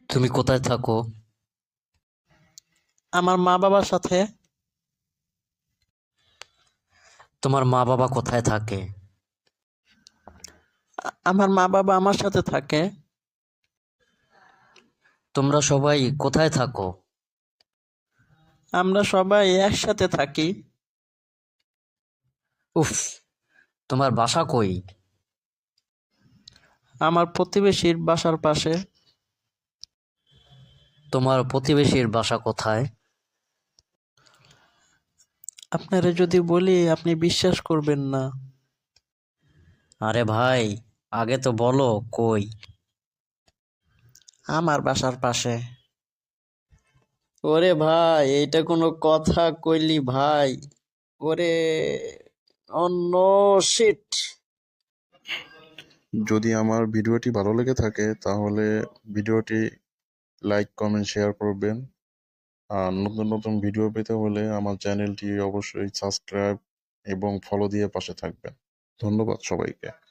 তুমি কোথায় থাকো? আমার মা বাবার সাথে। তোমার মা বাবা কোথায় থাকে? আমার মা বাবা আমার সাথে থাকে। তোমরা সবাই কোথায় থাকো? আমরা সবাই একসাথে থাকি। উফ, তোমার বাসা কই? আমার প্রতিবেশীর বাসার পাশে। তোমার প্রতিবেশীর বাসা কোথায়? আপনারা যদি বলি আপনি বিশ্বাস করবেন না। আরে ভাই, আগে তো বলো কই। আমার বাসার পাশে। ওরে ভাই, এইটা কোনো কথা কইলি ভাই? ওরে, অন্য শিট। যদি আমার ভিডিওটি ভালো লেগে থাকে তাহলে ভিডিওটি লাইক কমেন্ট শেয়ার করবেন। আর নতুন নতুন ভিডিও পেতে হলে আমার চ্যানেলটি অবশ্যই সাবস্ক্রাইব এবং ফলো দিয়ে পাশে থাকবেন। ধন্যবাদ সবাইকে।